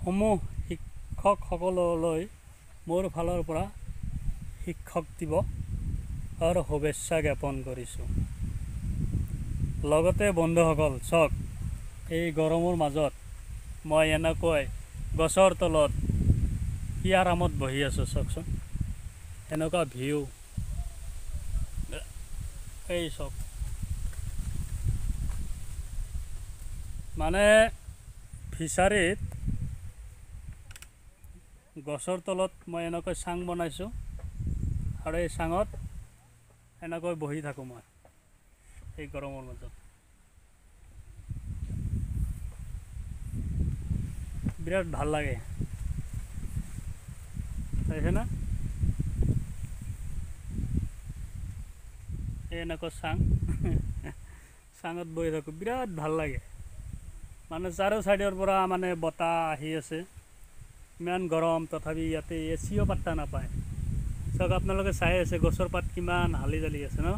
সমূহ শিক্ষকসকললৈ মোৰ ফালৰ পৰা শিক্ষক দিৱসৰ শুভেচ্ছা জ্ঞাপন কৰিছোঁ। লগতে বন্ধুসকল চাওক, এই গৰমৰ মাজত মই এনেকৈ গছৰ তলত কি আৰামত বহি আছোঁ চাওকচোন, এনেকুৱা ভিউ। এই চাওক, মানে ফিচাৰীত গছৰ তলত মই এনেকৈ চাং বনাইছোঁ আৰু এই চাঙত এনেকৈ বহি থাকোঁ মই এই গৰমৰ মাজত। বিৰাট ভাল লাগে, চাইছে না? এনেকুৱা চাঙত বহি থাকোঁ, বিৰাট ভাল লাগে। মানে চাৰো চাইডৰ পৰা মানে বতাহ আহি আছে, ইমান গৰম, তথাপি ইয়াতে এচিও পাত্তা নাপায়। চাওক, আপোনালোকে চাই আছে গছৰ পাত কিমান হালি জালি আছে ন?